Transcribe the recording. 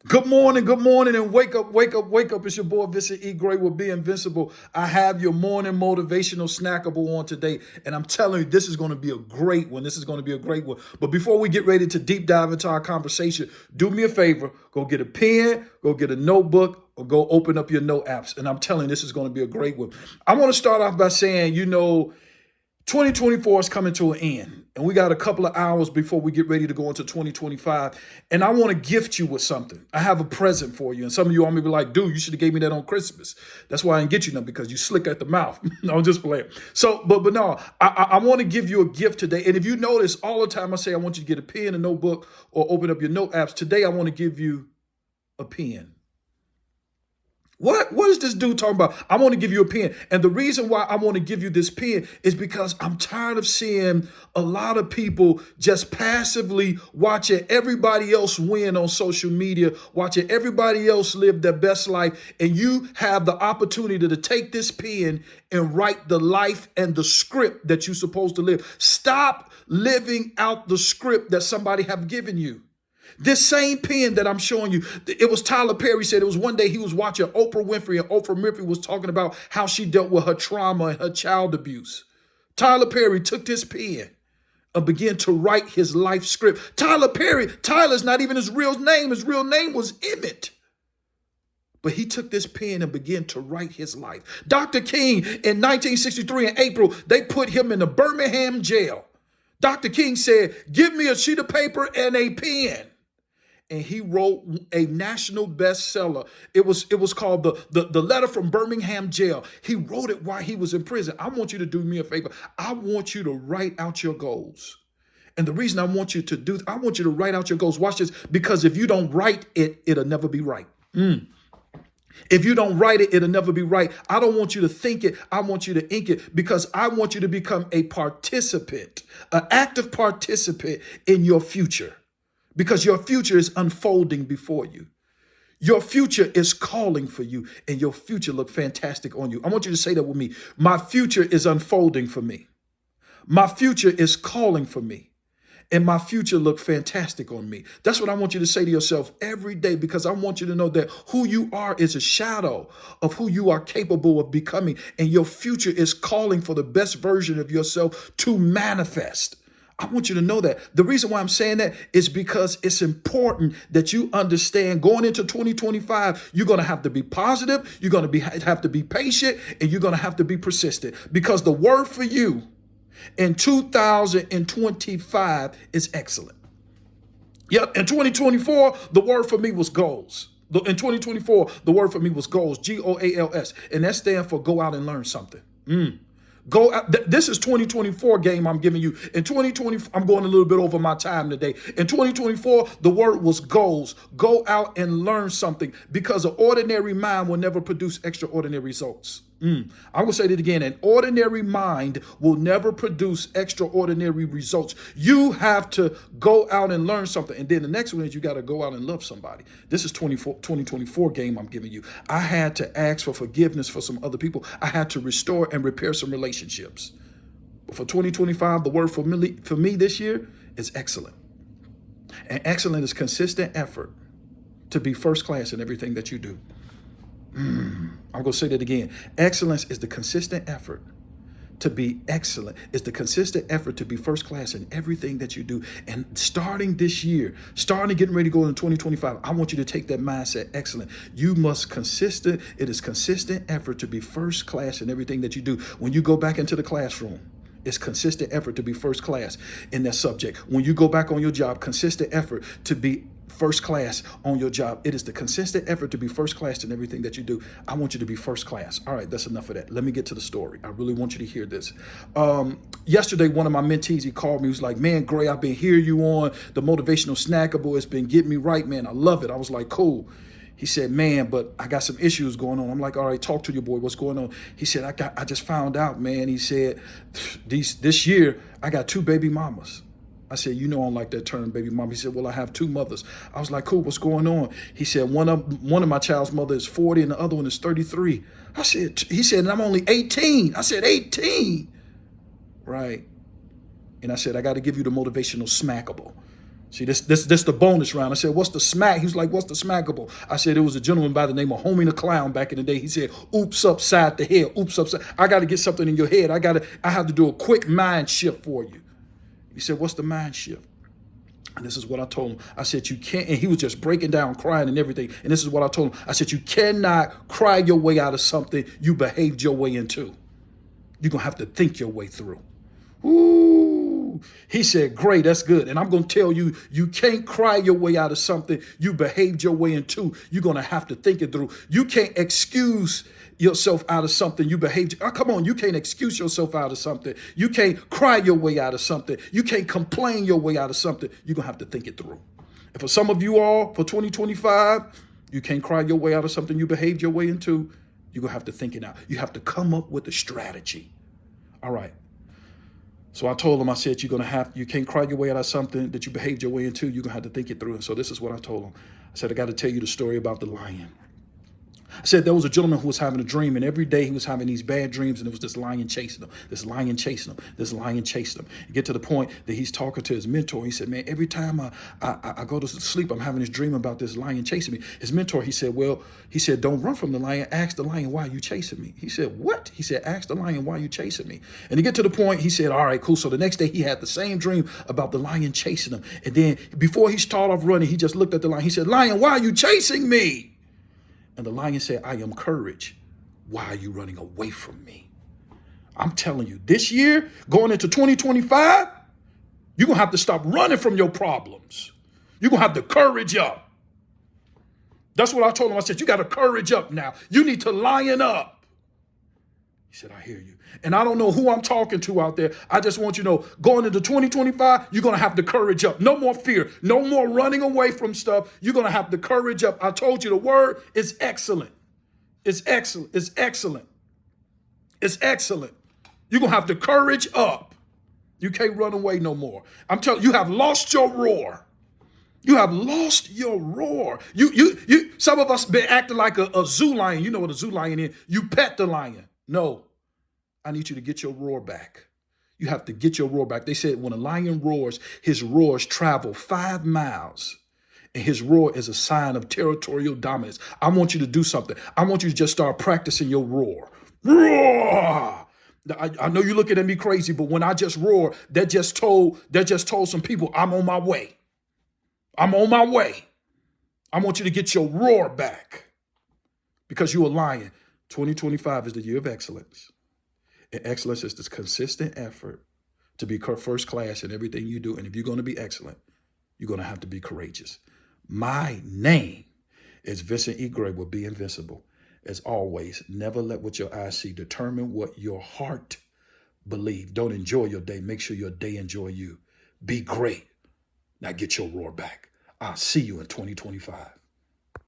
Good morning, and wake up, wake up, wake up. It's your boy Vincent E. Gray with Be Invincible. I have your morning motivational snackable on today, and I'm telling you, this is going to be a great one. This is going to be a great one. But before we get ready to deep dive into our conversation, do me a favor, go get a pen, go get a notebook, or go open up your note apps. And I'm telling you, this is going to be a great one. I want to start off by saying, 2024 is coming to an end, and we got a couple of hours before we get ready to go into 2025. And I want to gift you with something. I have a present for you. And some of you all may be like, dude, you should have gave me that on Christmas. That's why I didn't get you none, because you slick at the mouth. No, I'm just playing. So, but no, I want to give you a gift today. And if you notice, all the time I say I want you to get a pen, a notebook, or open up your note apps. Today I want to give you a pen. What is this dude talking about? I want to give you a pen. And the reason why I want to give you this pen is because I'm tired of seeing a lot of people just passively watching everybody else win on social media, watching everybody else live their best life. And you have the opportunity to take this pen and write the life and the script that you're supposed to live. Stop living out the script that somebody have given you. This same pen that I'm showing you, it was Tyler Perry said it was one day he was watching Oprah Winfrey, and Oprah Winfrey was talking about how she dealt with her trauma and her child abuse. Tyler Perry took this pen and began to write his life script. Tyler's not even his real name. His real name was Emmett. But he took this pen and began to write his life. Dr. King in 1963 in April, they put him in the Birmingham jail. Dr. King said, "Give me a sheet of paper and a pen." And he wrote a national bestseller. It was called the Letter from Birmingham Jail. He wrote it while he was in prison. I want you to do me a favor. I want you to write out your goals. And the reason I want you to write out your goals. Watch this, because if you don't write it, it'll never be right. If you don't write it, it'll never be right. I don't want you to think it. I want you to ink it, because I want you to become a participant, an active participant in your future. Because your future is unfolding before you. Your future is calling for you, and your future look fantastic on you. I want you to say that with me. My future is unfolding for me. My future is calling for me, and my future look fantastic on me. That's what I want you to say to yourself every day, because I want you to know that who you are is a shadow of who you are capable of becoming, and your future is calling for the best version of yourself to manifest. I want you to know that. The reason why I'm saying that is because it's important that you understand going into 2025, you're going to have to be positive, you're going to have to be patient, and you're going to have to be persistent, because the word for you in 2025 is excellent. Yep, in 2024, the word for me was goals. In 2024, the word for me was goals, GOALS, and that stands for go out and learn something. Go out. This is 2024 game I'm giving you. In 2020, I'm going a little bit over my time today. In 2024, the word was goals. Go out and learn something, because an ordinary mind will never produce extraordinary results. I'm going to say that again. An ordinary mind will never produce extraordinary results. You have to go out and learn something. And then the next one is you got to go out and love somebody. This is 2024 game I'm giving you. I had to ask for forgiveness for some other people. I had to restore and repair some relationships. But for 2025, the word for me this year is excellent. And excellent is consistent effort to be first class in everything that you do. I'm going to say that again. Excellence is the consistent effort to be excellent. It's the consistent effort to be first class in everything that you do. And starting this year, getting ready to go into 2025, I want you to take that mindset, excellent. It is consistent effort to be first class in everything that you do. When you go back into the classroom, it's consistent effort to be first class in that subject. When you go back on your job, consistent effort to be first class on your job. It is the consistent effort to be first class in everything that you do. I want you to be first class. All right, that's enough of that. Let me get to the story. I really want you to hear this. Yesterday, one of my mentees, he called me. He was like, "Man, Gray, I've been hearing you on the Motivational Snackable. It's been getting me right, man. I love it." I was like, "Cool." He said, "Man, but I got some issues going on." I'm like, "All right, talk to your boy. What's going on?" He said, I just found out, man." He said, this year, I got 2 baby mamas. I said, "You know, I don't like that term, baby mama." He said, "Well, I have 2 mothers." I was like, "Cool, what's going on?" He said, one of my child's mother is 40 and the other one is 33. He said, "And I'm only 18. I said, 18. Right. And I said, "I got to give you the motivational smackable." See, this the bonus round. I said, what's the smack? He was like, what's the smackable? I said, it was a gentleman by the name of Homie the Clown back in the day. He said, oops upside the head, oops upside. I got to get something in your head. I have to do a quick mind shift for you. He said, what's the mind shift? And this is what I told him. I said, you can't, and he was just breaking down, crying and everything. And this is what I told him. I said, you cannot cry your way out of something you behaved your way into. You're going to have to think your way through. Ooh. He said, great, that's good. And I'm going to tell you, you can't cry your way out of something you behaved your way into. You're going to have to think it through. You can't excuse yourself out of something you behaved. Oh, come on, you can't excuse yourself out of something. You can't cry your way out of something. You can't complain your way out of something. You're going to have to think it through. And for some of you all, for 2025, you can't cry your way out of something you behaved your way into. You're going to have to think it out. You have to come up with a strategy. All right. So I told him, I said, you can't cry your way out of something that you behaved your way into. You're going to have to think it through. And so this is what I told him. I said, I got to tell you the story about the lion. I said there was a gentleman who was having a dream, and every day he was having these bad dreams, and it was this lion chasing him, this lion chasing him, this lion chasing him. You get to the point that he's talking to his mentor. He said, man, every time I go to sleep, I'm having this dream about this lion chasing me. His mentor, he said, don't run from the lion. Ask the lion, why are you chasing me? He said, what? He said, ask the lion, why are you chasing me? And to get to the point, he said, all right, cool. So the next day he had the same dream about the lion chasing him. And then before he started off running, he just looked at the lion. He said, lion, why are you chasing me? And the lion said, I am courage. Why are you running away from me? I'm telling you, this year, going into 2025, you're going to have to stop running from your problems. You're going to have to courage up. That's what I told him. I said, you got to courage up now. You need to lion up. He said, I hear you. And I don't know who I'm talking to out there. I just want you to know, going into 2025, you're going to have to courage up. No more fear. No more running away from stuff. You're going to have to courage up. I told you the word is excellent. It's excellent. It's excellent. It's excellent. You're going to have to courage up. You can't run away no more. I'm telling you, you have lost your roar. You have lost your roar. Some of us been acting like a zoo lion. You know what a zoo lion is. You pet the lion. No. I need you to get your roar back. You have to get your roar back. They said when a lion roars, his roars travel 5 miles. And his roar is a sign of territorial dominance. I want you to do something. I want you to just start practicing your roar. Roar! I know you're looking at me crazy, but when I just roar, that just told some people I'm on my way. I'm on my way. I want you to get your roar back because you're a lion. 2025 is the year of excellence. And excellence is this consistent effort to be first class in everything you do. And if you're going to be excellent, you're going to have to be courageous. My name is Vincent E. Gray with Be Invincible. As always, never let what your eyes see determine what your heart believe. Don't enjoy your day. Make sure your day enjoy you. Be great. Now get your roar back. I'll see you in 2025.